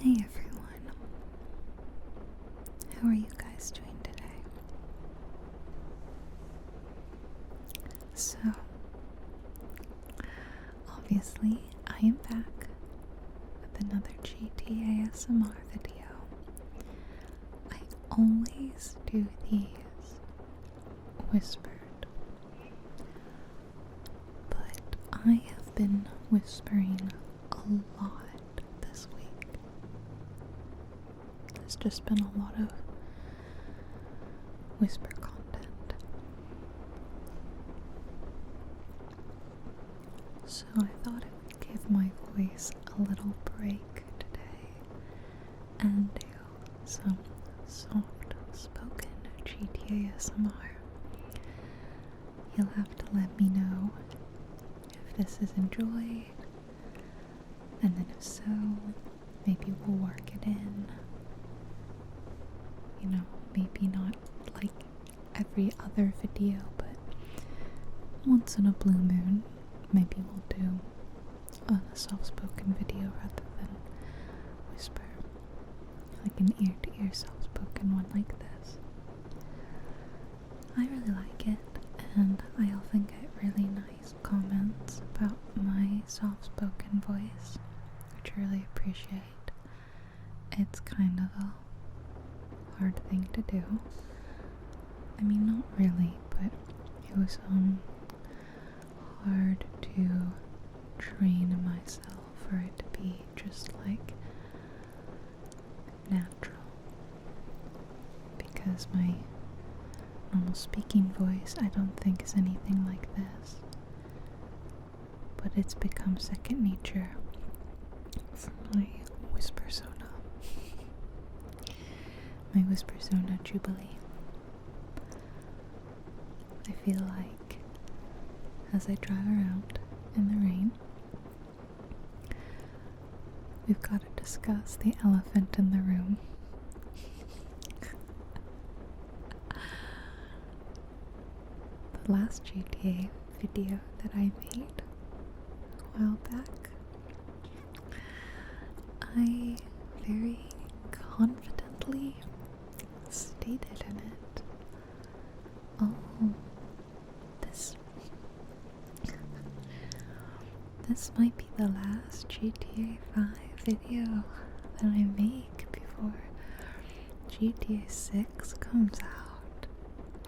Hey everyone, how are you guys doing today? So, obviously, I am back with another GTA ASMR video. I always do these whispered, but I have been whispering a lot this week. There's just been a lot of whisper content. So I thought I would give my voice a little break today and do some soft spoken GTA ASMR. You'll have to let me know if this is enjoyed, and then if so, maybe we'll work it in. You know, maybe not like every other video, but once in a blue moon, maybe we'll do a soft-spoken video rather than whisper, like an ear-to-ear soft-spoken one like this. I really like it, and I often get really nice comments about my soft-spoken voice, which I really appreciate. It's kind of a hard thing to do. I mean, not really, but it was hard to train myself for it to be just like natural, because my normal speaking voice I don't think is anything like this, but it's become second nature for my whisper persona. My whisper persona Jubilee. I feel like as I drive around in the rain, we've got to discuss the elephant in the room. The last GTA video that I made a while back, I very confidently stated in it, oh, this might be the last GTA 5 video that I make before GTA 6 comes out.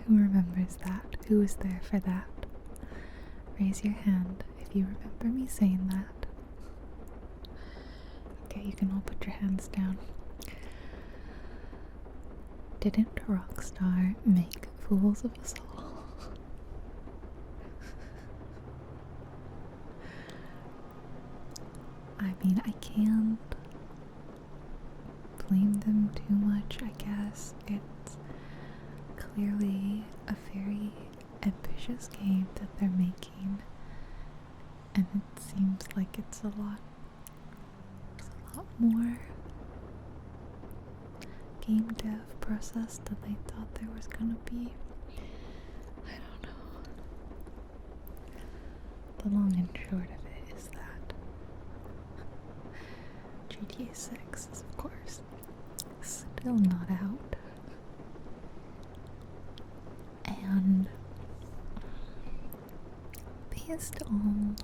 Who remembers that? Who was there for that? Raise your hand if you remember me saying that. Okay, you can all put your hands down. Didn't Rockstar make fools of us all? I mean, I can't blame them too much, I guess. It's clearly a very ambitious game that they're making, and it seems like it's a lot more game dev process than they thought there was gonna be. I don't know. The long and short of it is that GTA 6 is, of course, still not out. And based on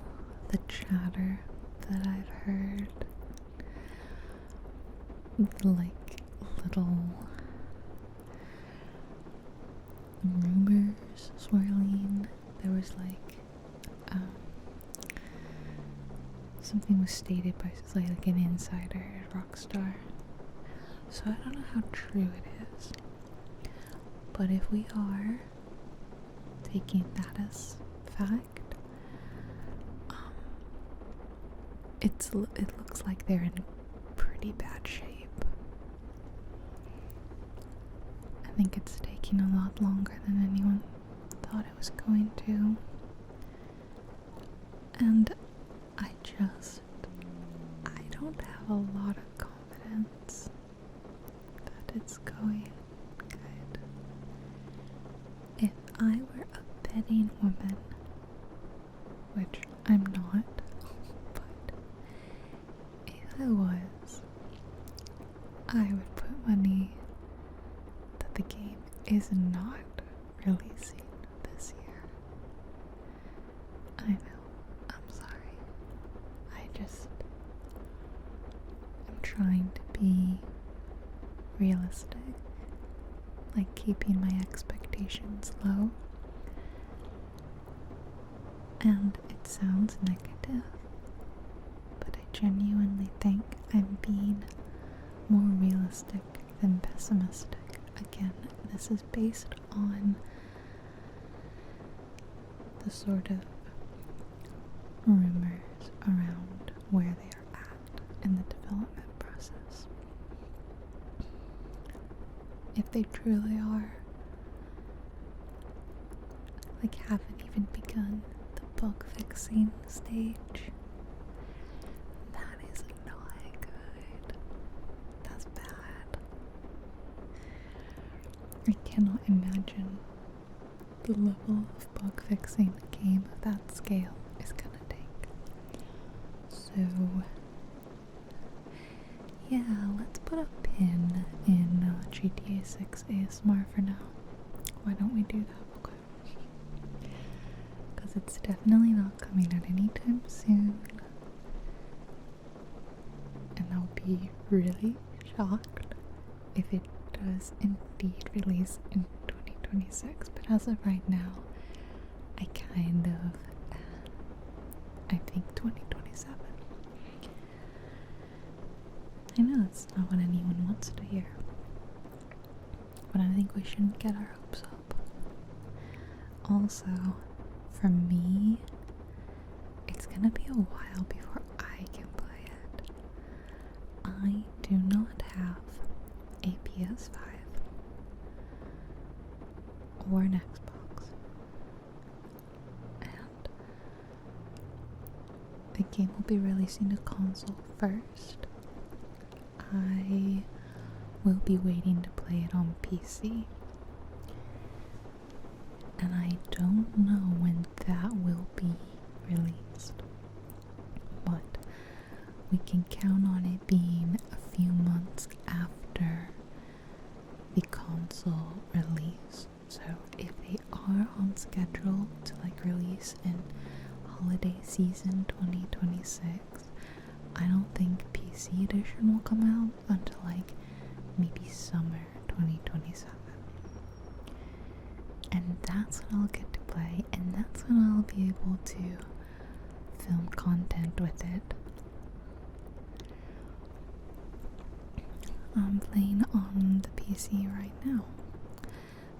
the chatter that I've heard, like little rumors swirling, there was like something was stated by like an insider at Rockstar, so I don't know how true it is, but if we are taking that as fact, it looks like they're in pretty bad shape. I think it's taking a lot longer than anyone thought it was going to, and I don't have a lot of confidence that it's going good. If I were a betting woman, which I'm not, but if I was, I would put money that the game is not releasing this year. I know, I'm sorry. I'm trying to be realistic, like keeping my expectations low. And it sounds negative, but I genuinely think I'm being more realistic than pessimistic. Again, this is based on the sort of rumors around where they are at in the development process. If they truly are, like, haven't even begun the bug fixing stage, that is not good. That's bad. I cannot imagine the level of bug fixing a game of that scale is gonna take. So, yeah, let's put a pin in GTA 6 ASMR for now. Why don't we do that? Okay. Because it's definitely not coming out anytime soon. And I'll be really shocked if it does indeed release in 2026. But as of right now, I think 2027. I know that's not what anyone wants to hear, but I think we shouldn't get our hopes up. Also, for me, it's gonna be a while before I can play it. I do not have a PS5 or an Xbox, and the game will be releasing a console first. I will be waiting to play it on PC, and I don't know when that will be released, but we can count on it being a few months after the console release. So if they are on schedule to release in holiday season 2026, I don't think PC edition will come out until maybe summer 2027. And that's when I'll get to play, and that's when I'll be able to film content with it. I'm playing on the PC right now.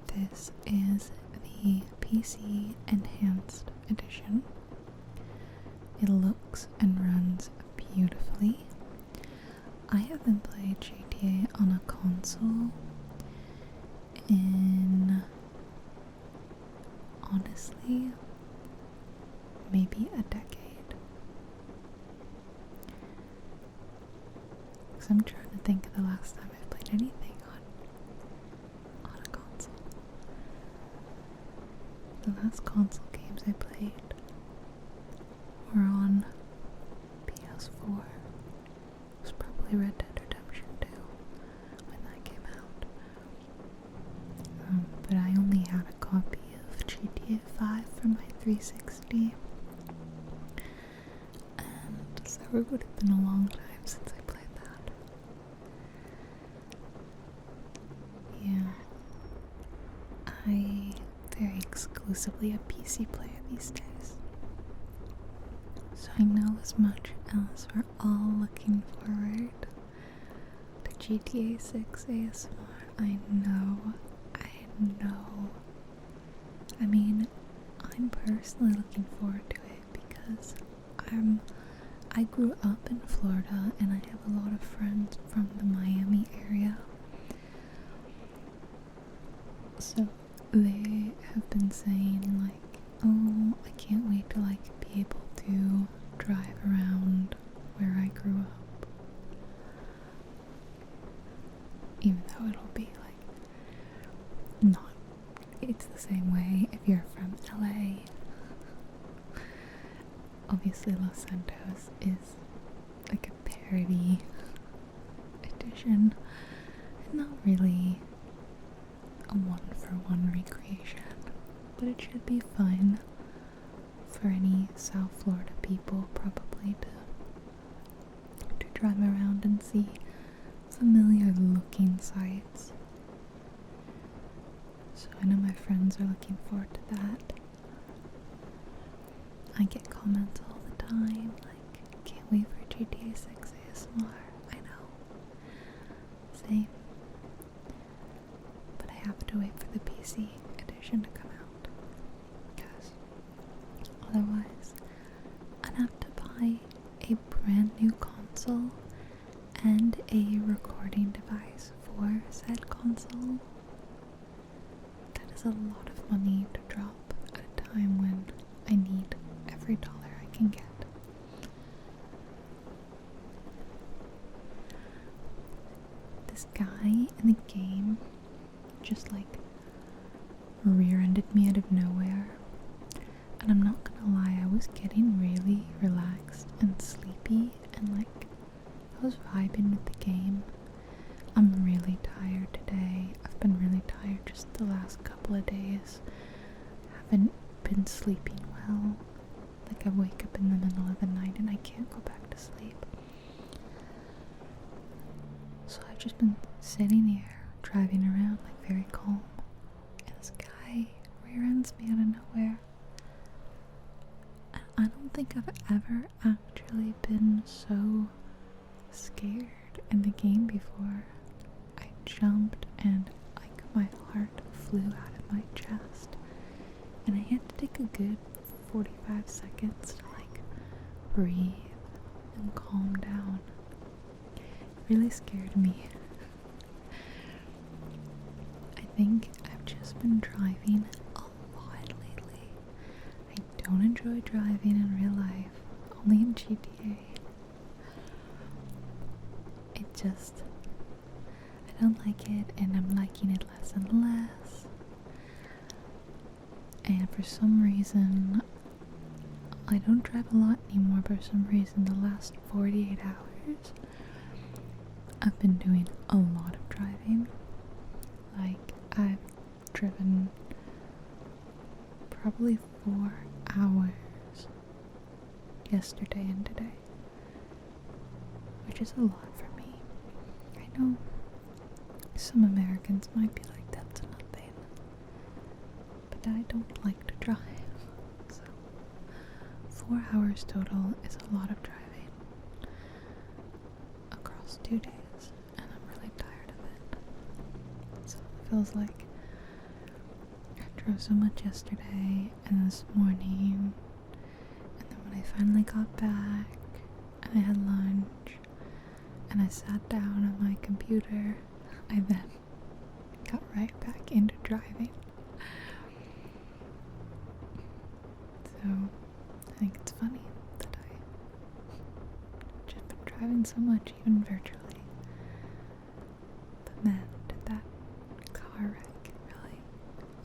This is the PC Enhanced Edition. It looks and runs beautifully. I haven't played GTA on a console in, honestly, maybe a decade. Because I'm trying to think of the last time I played anything on a console. The last console games I played were on PS4. It was probably Red Dead Redemption 2 when that came out. But I only had a copy of GTA 5 for my 360. And so it would have been a long time since I played that. Yeah. I'm very exclusively a PC player these days. So I know as much as we're all looking forward to GTA 6 ASMR, I know. I mean, I'm personally looking forward to it because I grew up in Florida and I have a lot of friends from the Miami area. So they have been saying oh, I can't wait to be able to drive around where I grew up. Even though it'll be not, it's the same way if you're from LA. Obviously Los Santos is a parody edition, should be fun for any South Florida people, probably, to drive around and see familiar looking sights. So I know my friends are looking forward to that. I get comments all the time like, can't wait for GTA 6 ASMR. I know. Same. But I have to wait for the PC edition to come out. Because otherwise, I'd have to buy a brand new console and a recording device for said console. That is a lot of money to drop at a time when I need every dollar I can get. This guy in the game just like rear-ended me out of nowhere, and I'm not gonna lie, I was getting really relaxed and sleepy, and like I was vibing with the game. I'm really tired today. I've been really tired just the last couple of days. Haven't been sleeping well. Like I wake up in the middle of the night and I can't go back to sleep. So I've just been sitting here, driving around like very calm. And this guy rear ends me out of nowhere. I don't think I've ever actually been so scared in the game before. I jumped and like my heart flew out of my chest, and I had to take a good 45 seconds to like breathe and calm down. It really scared me. I think I've just been driving a lot lately. I don't enjoy driving in real life, only in GTA. I don't like it, and I'm liking it less and less. And for some reason, I don't drive a lot anymore, but for some reason the last 48 hours, I've been doing a lot of driving. Like, I've driven probably 4 hours yesterday and today, which is a lot for me. I know some Americans might be like, that's nothing, but I don't like to drive, so 4 hours total is a lot of driving across 2 days, and I'm really tired of it. So it feels like I drove so much yesterday and this morning, and then when I finally got back and I had lunch and I sat down on my computer, I then got right back into driving. So I think it's funny that I just been driving so much, even virtually. But man, did that car wreck really?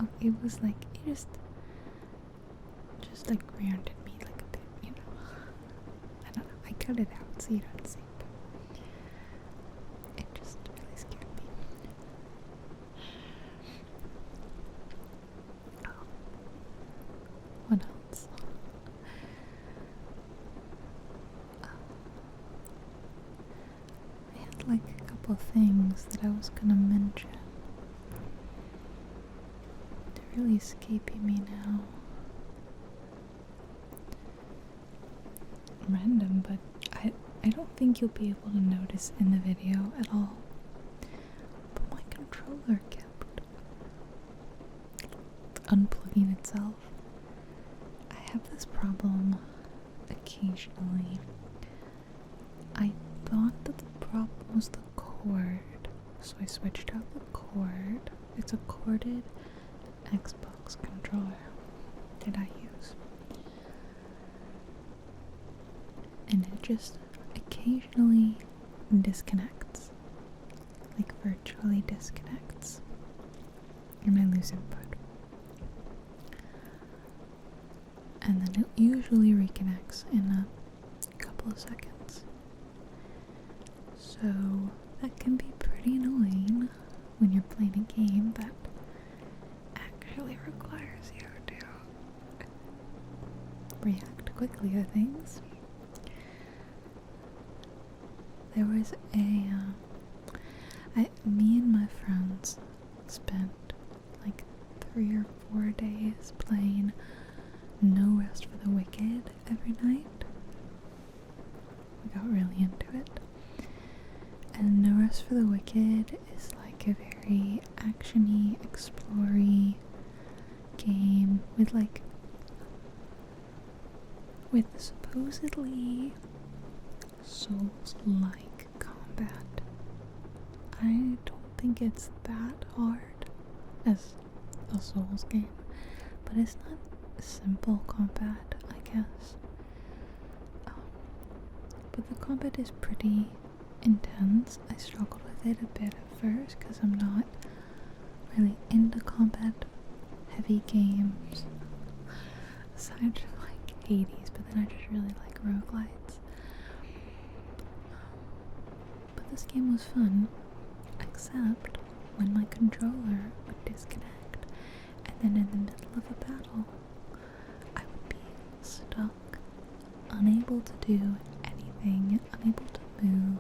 Oh, it was like, it just like rear-ended me like a bit, you know. I don't know, I cut it out so you don't see. It just really scared me. Oh. What else? I had like a couple of things that I was gonna mention. They're really escaping me now. Random, but I don't think you'll be able to notice in the video at all. But my controller kept unplugging itself. I have this problem occasionally. I thought that the problem was the cord, so I switched out the cord. It's a corded Xbox controller that I use. And it just occasionally disconnects, like virtually disconnects, and I lose input. And then it usually reconnects in a couple of seconds. So that can be pretty annoying when you're playing a game that actually requires you to quickly the things. There was me and my friends spent like 3 or 4 days playing No Rest for the Wicked every night. We got really into it. And No Rest for the Wicked is like a very action-y, explory game with supposedly Souls-like combat. I don't think it's that hard as a Souls game, but it's not simple combat, I guess. But the combat is pretty intense. I struggled with it a bit at first because I'm not really into combat heavy games aside from like Hades, but then I just really like roguelites. But this game was fun, except when my controller would disconnect, and then in the middle of a battle I would be stuck, unable to do anything, unable to move,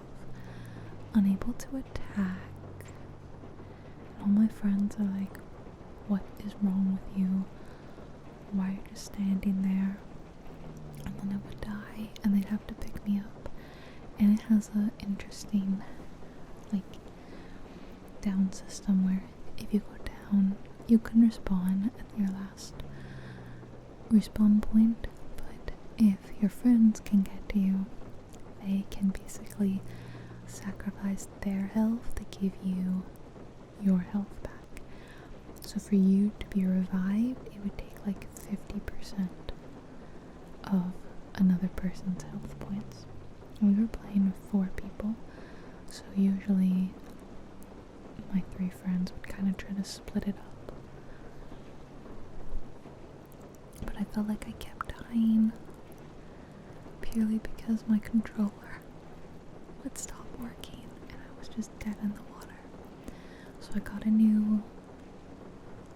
unable to attack. And all my friends are like, what is wrong with you? Why are you just standing there? And then I would die and they'd have to pick me up. And it has a interesting like down system where if you go down you can respawn at your last respawn point, but if your friends can get to you, they can basically sacrifice their health to give you your health back. So for you to be revived, it would take like 50% of another person's health points. And we were playing with 4 people, so usually my 3 friends would kind of try to split it up. But I felt like I kept dying purely because my controller would stop working and I was just dead in the water. So I got a new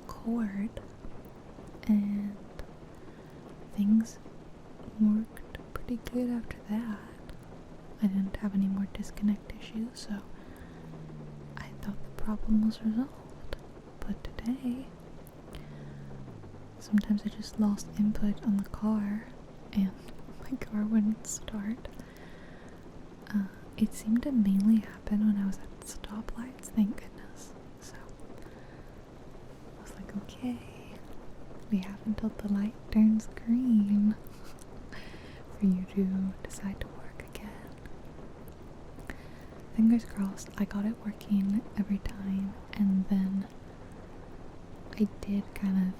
cord and things worked pretty good after that. I didn't have any more disconnect issues, so I thought the problem was resolved. But today, sometimes I just lost input on the car and my car wouldn't start. It seemed to mainly happen when I was at stoplights, thank goodness. So I was like, okay, we have until the light turns green for you to decide to work again. Fingers crossed, I got it working every time, and then I did kind of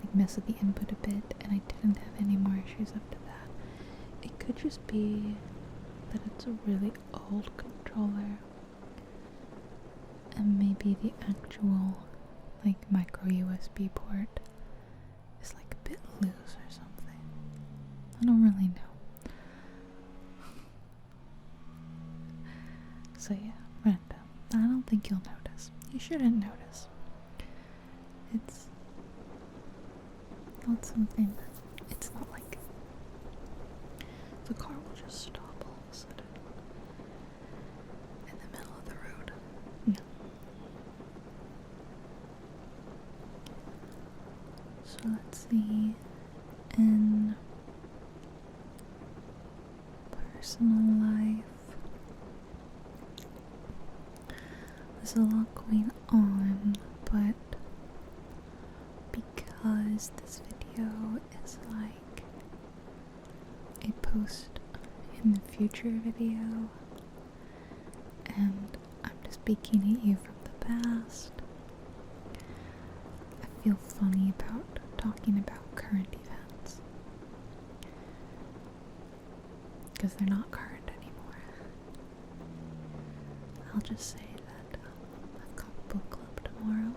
like mess with the input a bit, and I didn't have any more issues after that. It could just be that it's a really old controller, and maybe the actual like micro USB port is like a bit loose or something. I don't really know. So yeah, random. I don't think you'll notice. You shouldn't notice. It's not something. It's not like the car will just stop all of a sudden in the middle of the road. No. So let's see. In personal life, there's a lot going on, but because this video is like a post in the future video and I'm just speaking at you from the past, I feel funny about talking about current events because they're not current anymore. I'll just say that I've got book club tomorrow,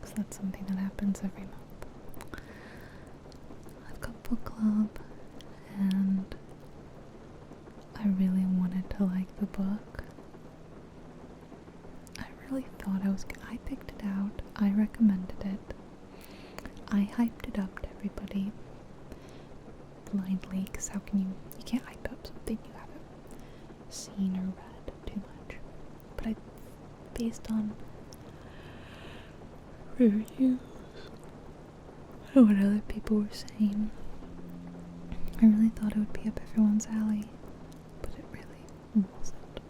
because that's something that happens every month. I've got book club and I really wanted to like the book. I really thought I picked it out, I recommended it, I hyped it up to everybody, blindly, because how can you can't hype up something you haven't seen or read too much. But based on reviews and what other people were saying, I really thought it would be up everyone's alley, but it really wasn't.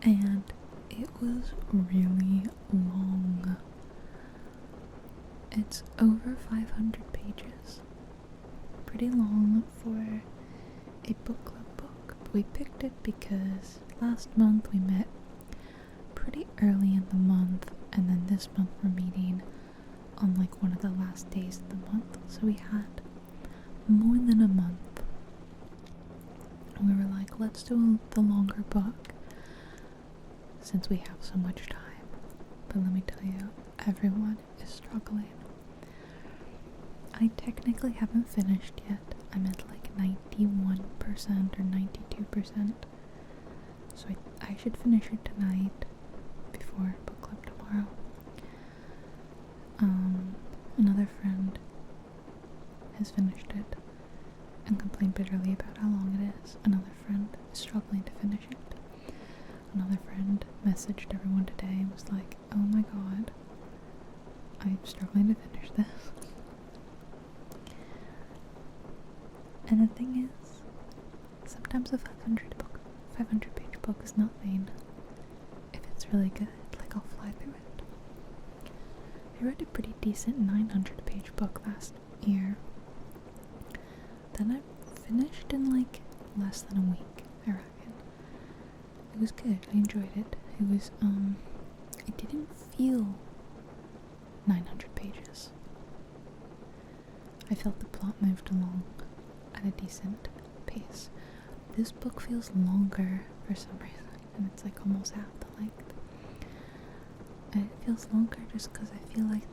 And it was really long. It's over 500 pages. Pretty long for a book club book. But we picked it because last month we met pretty early in the month, and then this month we're meeting on like one of the last days of the month. So we had more than a month. And we were like, let's do the longer book since we have so much time. But let me tell you, everyone is struggling. I technically haven't finished yet. I'm at like 91% or 92%. So I should finish it tonight before book club tomorrow. Another friend has finished it and complained bitterly about how long it is. Another friend is struggling to finish it. Another friend messaged everyone today and was like, oh my god, I'm struggling to finish this. And the thing is, sometimes a 500 page book is nothing. If it's really good, like I'll fly through it. I read a pretty decent 900 page book last year. Then I finished in like less than a week, I reckon. It was good, I enjoyed it. It was, it didn't feel 900 pages. I felt the plot moved along at a decent pace. This book feels longer for some reason, and it's like almost half the length. And it feels longer just because I feel like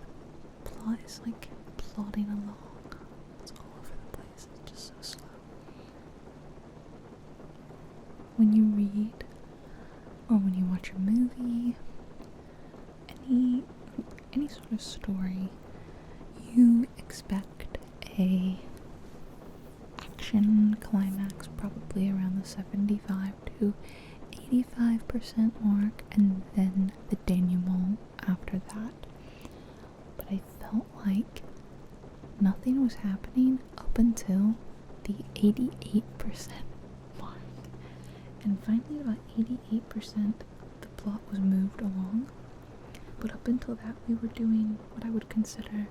the plot is like plodding along. It's all over the place, it's just so slow. When you read, or when you watch a movie, any sort of story, you expect a action climax probably around the 75 to 85% mark, and then the denouement after that. But I felt like nothing was happening up until the 88% mark. And finally, about 88% the plot was moved along. But up until that, we were doing what I would consider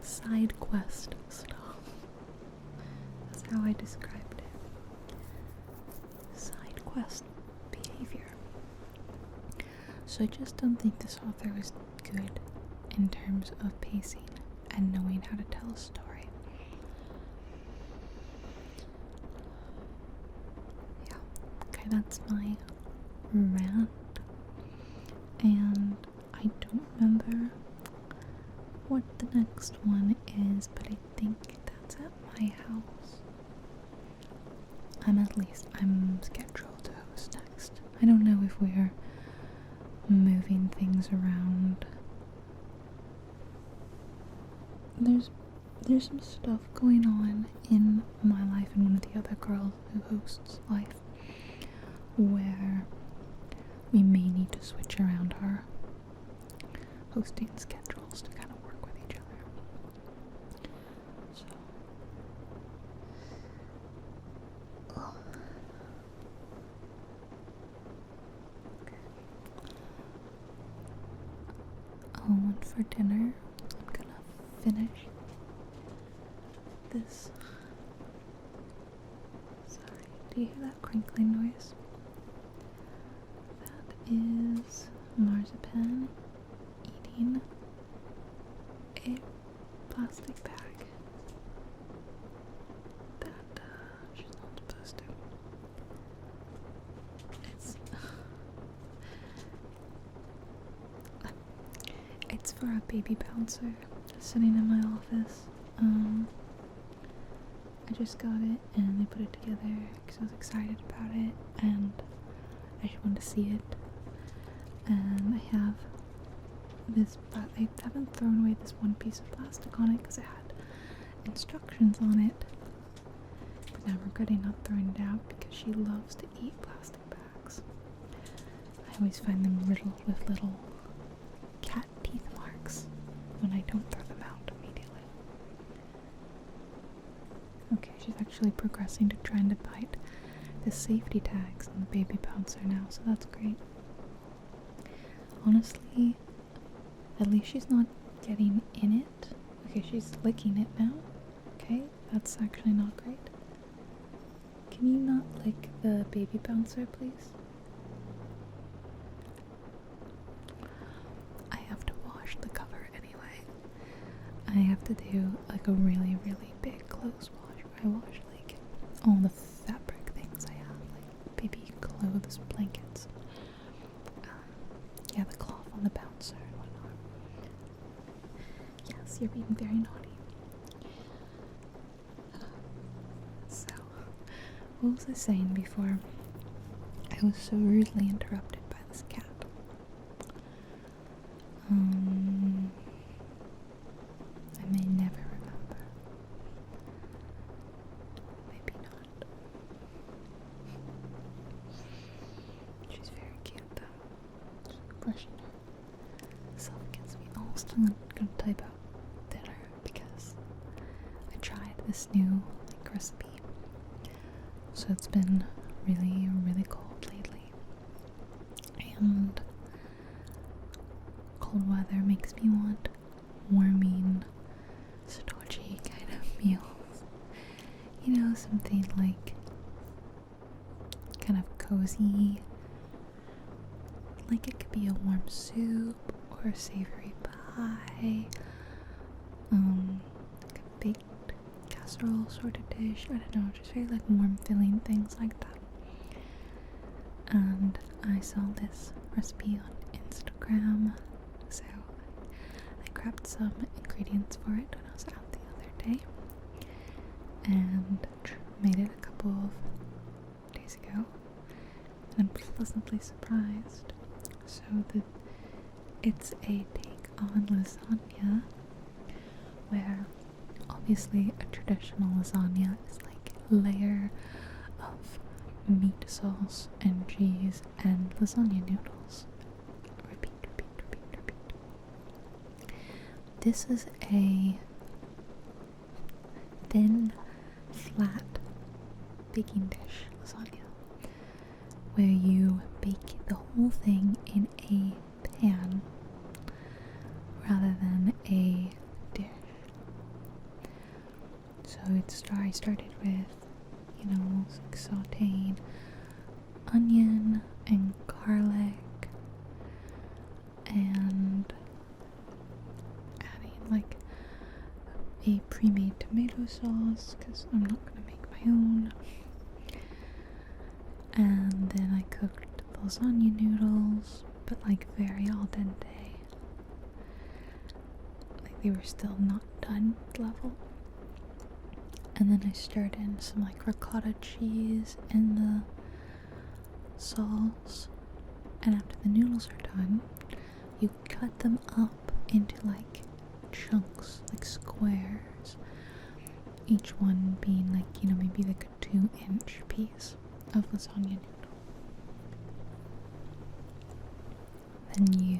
side quest stuff. That's how I described it. Side quest behavior. So I just don't think this author was good in terms of pacing and knowing how to tell a story. Yeah, okay, that's my rant. And I don't remember what the next one is, but I think that's at my house. I'm scheduled to host next. I don't know if we're moving things around. There's some stuff going on in my life and one of the other girls who hosts life where we may need to switch around our hosting schedules to kind of work with each other. So, okay. And for dinner, I'm gonna finish this. Sorry, do you hear that crinkling noise? That is marzipan eating a plastic bag that she's not supposed to. It's for a baby bouncer sitting in my office. I just got it and I put it together because I was excited about it and I just wanted to see it. And I have this, I haven't thrown away this one piece of plastic on it because it had instructions on it. But I'm regretting not throwing it out because she loves to eat plastic bags. I always find them riddled with little cat teeth marks when I don't throw them out immediately. Okay, she's actually progressing to trying to bite the safety tags on the baby bouncer now, so that's great. Honestly, at least she's not getting in it. Okay, she's licking it now. Okay, that's actually not great. Can you not lick the baby bouncer, please? I have to wash the cover anyway. I have to do like a really, really big clothes wash where I wash like all the fabric things I have, like baby clothes, blankets. Yeah, the cloth on the bouncer and whatnot. Yes, you're being very naughty. So, what was I saying before I was so rudely interrupted by this cat? I may never remember. Maybe not. She's very cute though. Just brushing herself against me. Oh, still gonna type out dinner because I tried this new recipe. So it's been really, really cold lately. And cold weather makes me want warming, stodgy kind of meals. You know, something like kind of cozy. Like it could be a warm soup or a savory pie. Like a baked casserole sort of dish. I don't know, just very like warm filling things like that. And I saw this recipe on Instagram, so I grabbed some ingredients for it when I was out the other day and made it a couple of days ago, and I'm pleasantly surprised. So it's a take on lasagna, where obviously a traditional lasagna is like layer of meat sauce and cheese and lasagna noodles. Repeat, repeat, repeat, repeat. This is a thin, flat baking dish lasagna where you bake the whole thing in a pan rather than a dish. So I started with, like sauteing onion and garlic and adding like a pre-made tomato sauce because I'm not going to make my own. And then I cooked the lasagna noodles, but like very al dente. Like they were still not done level. And then I stirred in some like ricotta cheese in the sauce. And after the noodles are done, you cut them up into like chunks, like squares. Each one being like, maybe like a 2-inch piece of lasagna noodle. Then you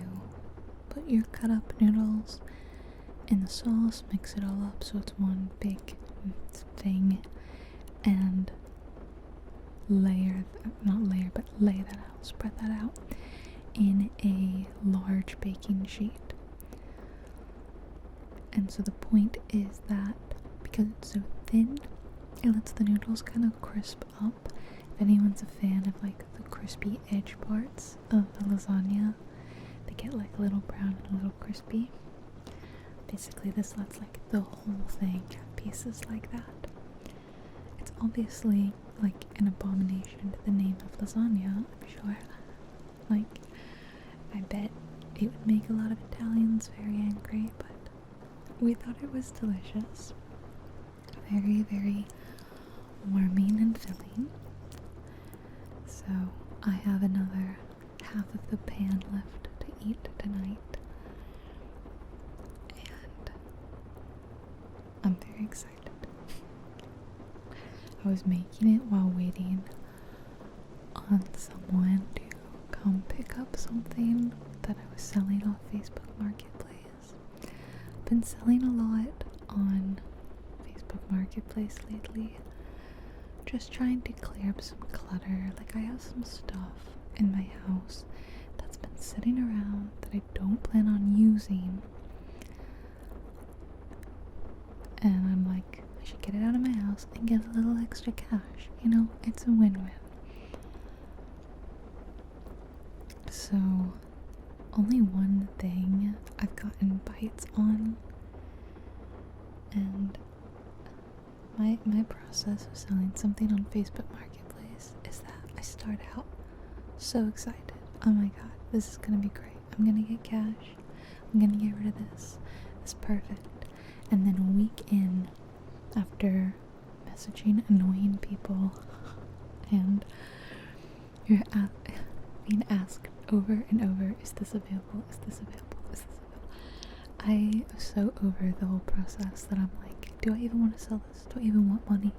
put your cut up noodles in the sauce, mix it all up so it's one big thing, and lay that out, spread that out in a large baking sheet. And so the point is that because it's so thin, it lets the noodles kind of crisp up. If anyone's a fan of like the crispy edge parts of the lasagna, they get like a little brown and a little crispy. Basically this lets like the whole thing have pieces like that. It's obviously like an abomination to the name of lasagna, I'm sure. Like, I bet it would make a lot of Italians very angry, but we thought it was delicious. Very, very warming and filling. So I have another half of the pan left to eat tonight. And I'm very excited. was making it while waiting on someone to come pick up something that I was selling off Facebook Marketplace. I've been selling a lot on Facebook Marketplace lately. Just trying to clear up some clutter. Like, I have some stuff in my house that's been sitting around that I don't plan on using. And I'm like, I should get it out of my house and get a little extra cash. You know, it's a win-win. So, only one thing I've gotten bites on, and my process of selling something on Facebook Marketplace is that I start out so excited. Oh my god, this is gonna be great. I'm gonna get cash. I'm gonna get rid of this. It's perfect. And then a week in, after messaging annoying people and you're being asked over and over, is this available? Is this available? Is this available? I am so over the whole process that I'm like, do I even want to sell this? Do I even want money?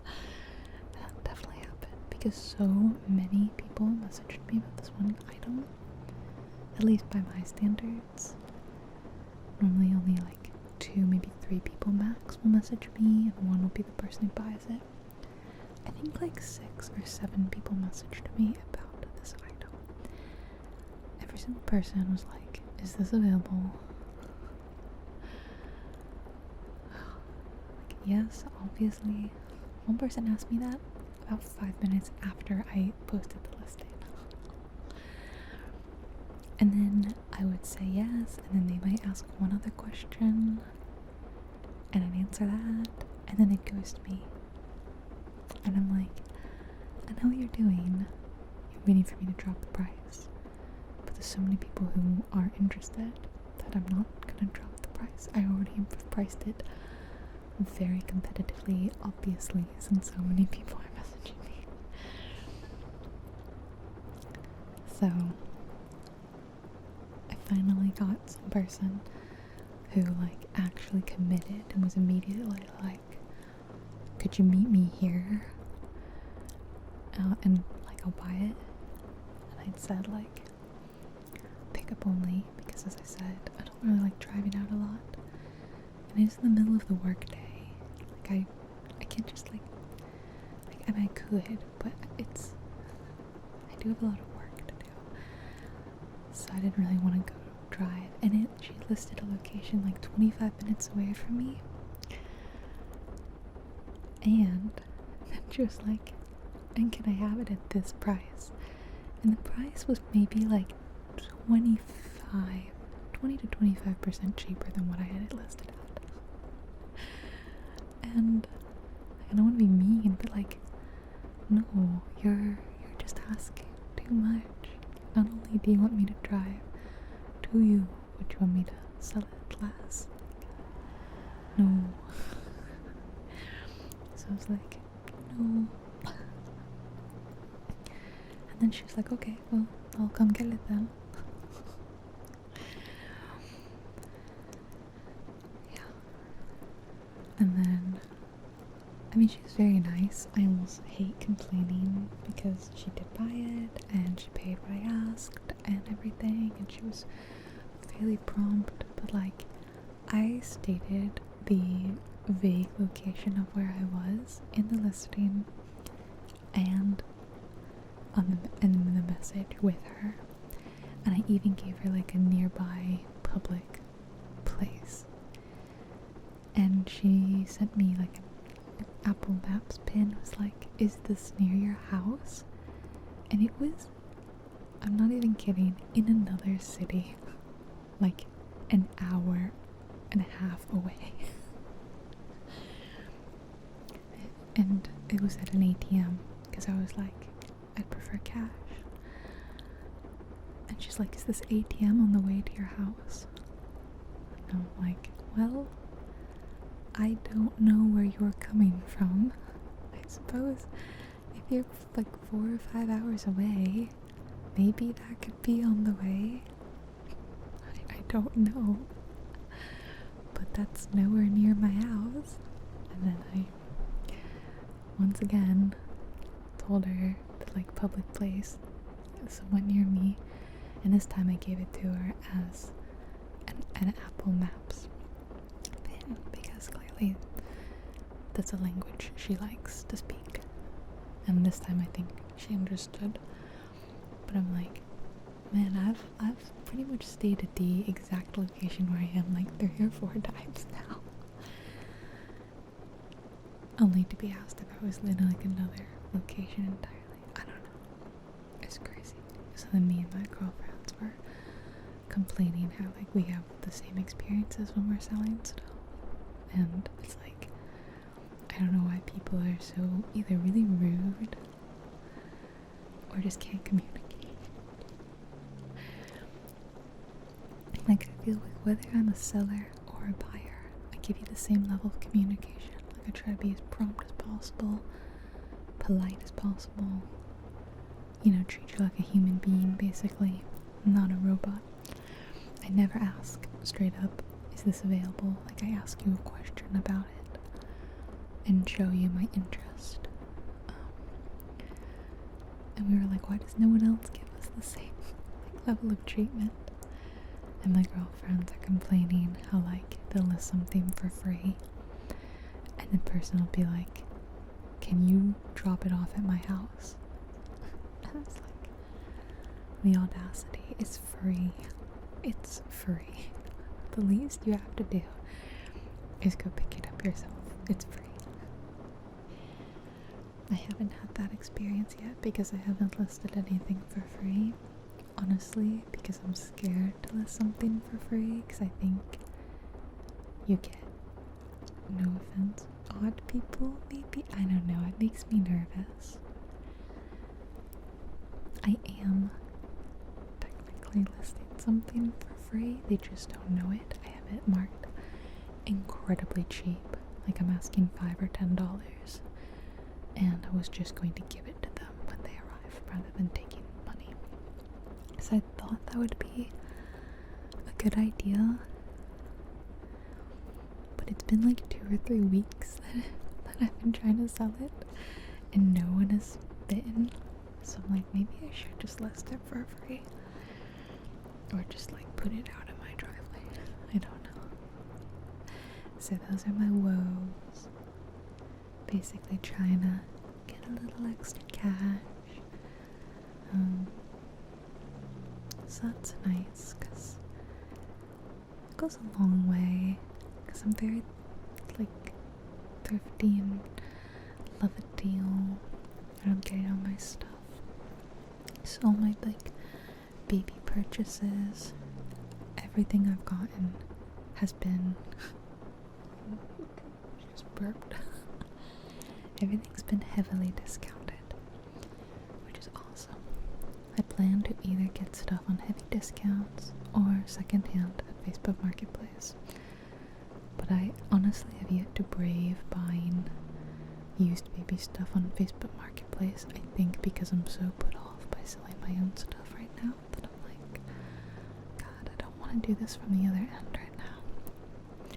That definitely happened because so many people messaged me about this one item, at least by my standards. Normally only like 2, maybe 3 people max will message me, and one will be the person who buys it. I think like 6 or 7 people messaged me about this item. Every single person was like, is this available? Like, yes, obviously. One person asked me that about 5 minutes after I posted the listing. And then I would say yes, and then they might ask one other question, and I'd answer that, and then they'd ghost me. And I'm like, I know what you're doing. You're waiting for me to drop the price. But there's so many people who are interested that I'm not gonna drop the price. I already have priced it very competitively, obviously, since so many people are messaging me. So I finally got some person who like actually committed and was immediately like, could you meet me here? And like, I'll buy it. And I'd said like, pick up only, because as I said, I don't really like driving out a lot. And it's in the middle of the work day. Like I can't just like I mean I could, but I do have a lot of work to do. So I didn't really want to go drive. And she listed a location like 25 minutes away from me. And then she was like, and can I have it at this price? And the price was maybe like 20 to 25% cheaper than what I had it listed at. And I don't want to be mean, but like, no, you're just asking too much. Not only do you want me to drive, would you want me to sell it less? No. So I was like, no. And then she was like, okay, well, I'll come get it then. Yeah. And then, I mean, she was very nice. I almost hate complaining because she did buy it and she paid what I asked and everything, and she was fairly prompt, but like, I stated the vague location of where I was in the listing and in the message with her, and I even gave her like a nearby public place, and she sent me like an Apple Maps pin. It was like, is this near your house? And it was, I'm not even kidding, in another city, like an hour and a half away. And it was at an ATM, because I was like, I'd prefer cash. And she's like, is this ATM on the way to your house? And I'm like, well, I don't know where you're coming from. I suppose if you're like 4 or 5 hours away, maybe that could be on the way. I don't know. But that's nowhere near my house. And then once again told her the like public place, someone near me, and this time I gave it to her as an Apple Maps pin because clearly that's a language she likes to speak, and this time I think she understood. But I'm like, man, I've pretty much stayed at the exact location where I am like 3 or 4 times now, only to be asked if I was in like another location entirely. I don't know. It's crazy. So then me and my girlfriends were complaining how like we have the same experiences when we're selling stuff, and it's like I don't know why people are so either really rude or just can't communicate. Like I feel like whether I'm a seller or a buyer, I give you the same level of communication. Like I try to be as prompt as possible, polite as possible, you know, treat you like a human being basically, not a robot. I never ask straight up, is this available? Like I ask you a question about it and show you my interest. And we were like, why does no one else give us the same level of treatment? And my girlfriends are complaining how like they'll list something for free and the person will be like, can you drop it off at my house? And I was like, the audacity is free. It's free. The least you have to do is go pick it up yourself. It's free. I haven't had that experience yet because I haven't listed anything for free. Honestly, because I'm scared to list something for free because I think you get, no offense, odd people maybe? I don't know, it makes me nervous. I am technically listing something for free, they just don't know it. I have it marked incredibly cheap, like I'm asking $5 or $10, and I was just going to give it to them when they arrive rather than taking money. So I thought that would be a good idea, but it's been like 2 or 3 weeks that I've been trying to sell it and no one has bitten. So I'm like, maybe I should just list it for free or just like put it out in my driveway. I don't know. So those are my woes. Basically trying to get a little extra cash. So that's nice because it goes a long way because I'm very like thrifty and love a deal and I'm getting all my stuff. So all my like baby purchases, everything I've gotten has been just burped. Everything's been heavily discounted, which is awesome. I plan to either get stuff on heavy discounts or secondhand at Facebook Marketplace. But I honestly have yet to brave buying used baby stuff on Facebook Marketplace. I think because I'm so put off by selling my own stuff right now that I'm like, God, I don't want to do this from the other end right now.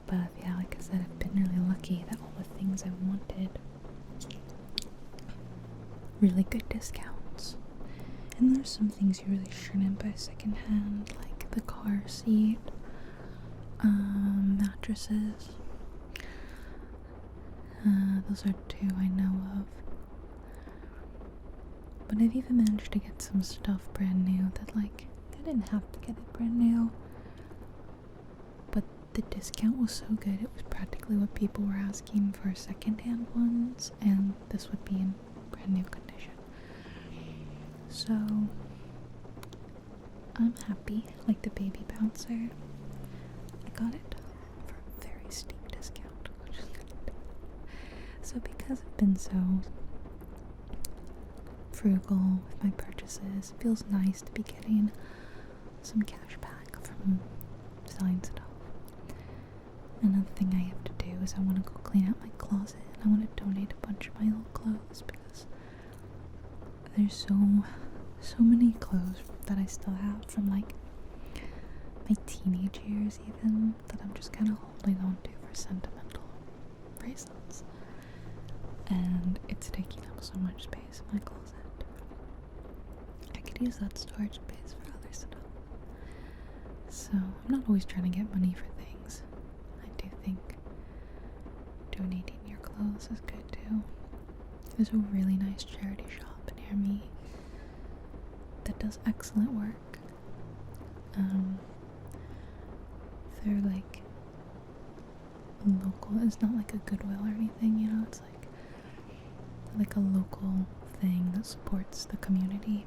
But yeah, like I said, I've been really lucky that all the things I wanted, really good discounts. And there's some things you really shouldn't buy secondhand, like the car seat, mattresses. Those are 2 I know of. But I've even managed to get some stuff brand new that like, I didn't have to get it brand new. But the discount was so good, it was practically what people were asking for secondhand ones, and this would be in brand new condition. So I'm happy. Like the baby bouncer, I got it for a very steep discount, which is good. So because I've been so frugal with my purchases, it feels nice to be getting some cash back from selling stuff. Another thing I have to do is I want to go clean out my closet and I want to donate a bunch of my old clothes because there's so many clothes that I still have from like my teenage years even that I'm just kind of holding on to for sentimental reasons. so much space in my closet. I could use that storage space for other stuff. So I'm not always trying to get money for things. I do think donating your clothes is good too. There's a really nice charity shop near me that does excellent work. They're like local. It's not like a Goodwill or anything, you know, it's like a local thing that supports the community.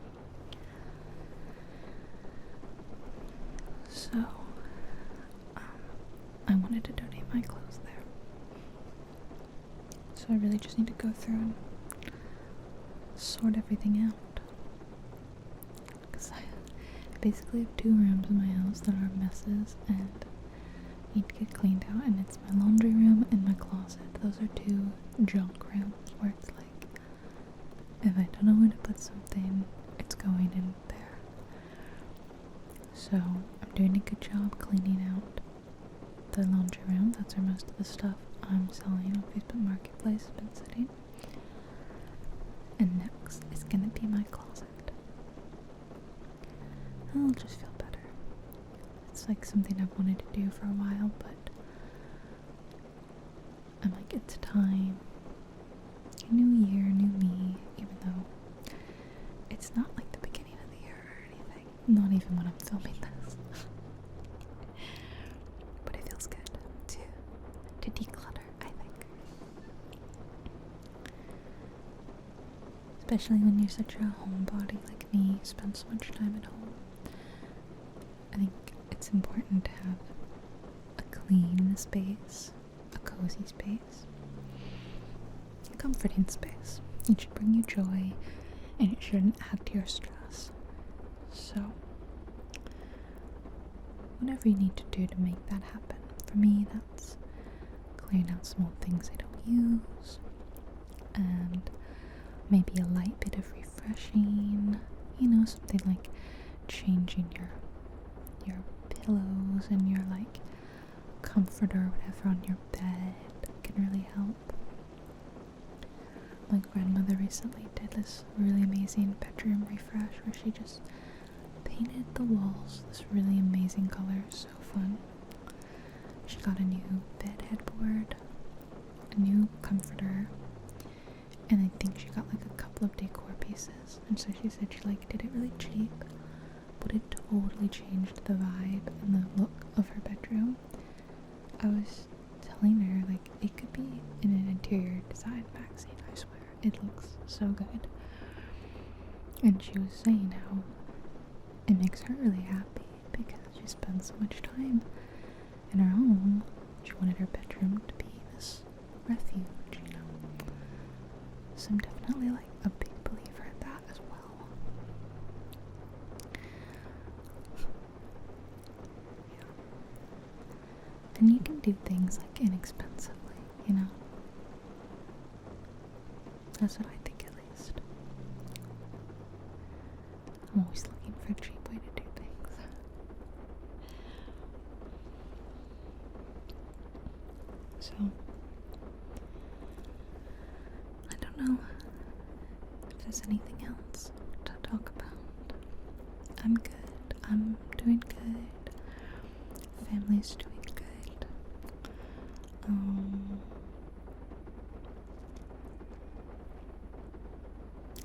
So I wanted to donate my clothes there. So I really just need to go through and sort everything out. Because I basically have 2 rooms in my house that are messes and need to get cleaned out, and it's my laundry room and my closet. Those are 2 junk rooms where it's like, if I don't know where to put something, it's going in there. So I'm doing a good job cleaning out the laundry room. That's where most of the stuff I'm selling on Facebook Marketplace has been sitting. And next is gonna be my closet. I'll just feel better. It's like something I've wanted to do for a while, but I'm like, it's time. New year, new me, even though it's not like the beginning of the year or anything. Not even when I'm filming this. But it feels good to declutter, I think. Especially when you're such a homebody like me, spend so much time at home. I think it's important to have a clean space, a cozy space, a comforting space. It should bring you joy and it shouldn't add to your stress. So, whatever you need to do to make that happen. For me, that's clearing out small things I don't use, and maybe a light bit of refreshing, you know, something like changing your pillows and your like comforter or whatever on your bed can really help. My grandmother recently did this really amazing bedroom refresh where she just painted the walls this really amazing color. So fun. She got a new bed headboard, a new comforter, and I think she got like a couple of decor pieces. And so she said she like did it really cheap, but it totally changed the vibe and the look of her bedroom. I was telling her, like, it could be in an interior design magazine, I swear. It looks so good. And she was saying how it makes her really happy because she spends so much time in her home. She wanted her bedroom to be this refuge, you know. So I'm definitely like a big believer in that as well. Yeah. And you can do things like inexpensively, you know. That's what I think, at least. I'm always looking for a cheap way to do things. So, I don't know if there's anything else to talk about. I'm good. I'm doing good. Family's doing good.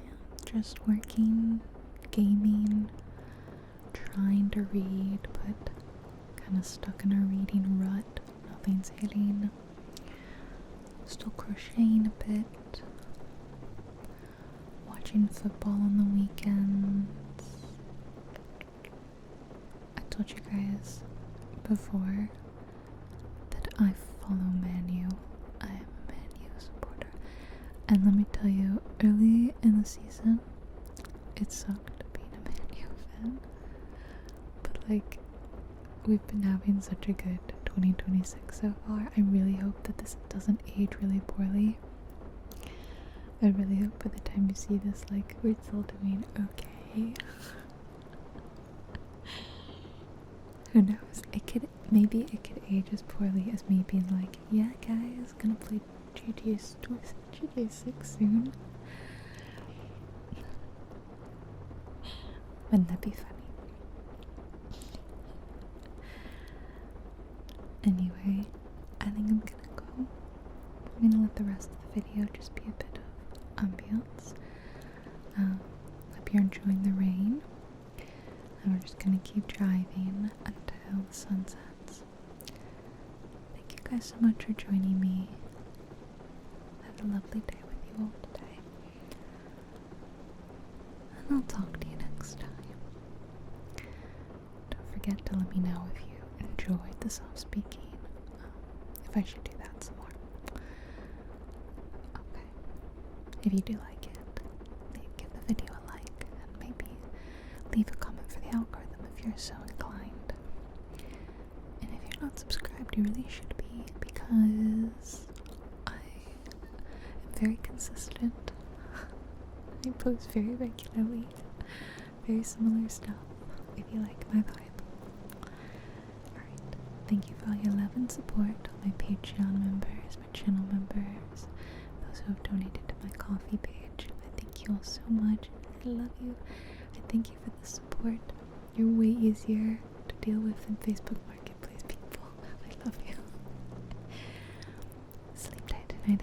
Yeah, just working, gaming, trying to read, but kind of stuck in a reading rut. Nothing's hitting. Still crocheting a bit. Watching football on the weekends. I told you guys before that I follow Man U. I am a Man U supporter. And let me tell you, early in the season, it sucked being a Man U fan. But like, we've been having such a good 2026 so far. I really hope that this doesn't age really poorly. I really hope by the time you see this, like, we're still doing okay. Who knows? Maybe it could age as poorly as me being like, yeah guys, gonna play GTA 6 soon. Wouldn't that be funny? Anyway, I think I'm gonna go. I'm gonna let the rest of the video just be a bit of ambience. Hope you're enjoying the rain. And we're just gonna keep driving until the sun sets. Thank you guys so much for joining me. Have a lovely day with you all today. And I'll talk to you next time. Don't forget to let me know if you enjoyed the soft speaking. If I should do that some more. Okay. If you do like it, give the video a like and maybe leave a comment for the algorithm if you're so inclined. And if you're not subscribed, you really should be, because I am very consistent. I post very regularly, very similar stuff, if you like my vibe. Alright, thank you for all your love and support, all my Patreon members, my channel members, those who have donated to my coffee page. I thank you all so much. I love you. I thank you for the support. You're way easier to deal with than Facebook Marketplace people. I love you. Sleep tight tonight.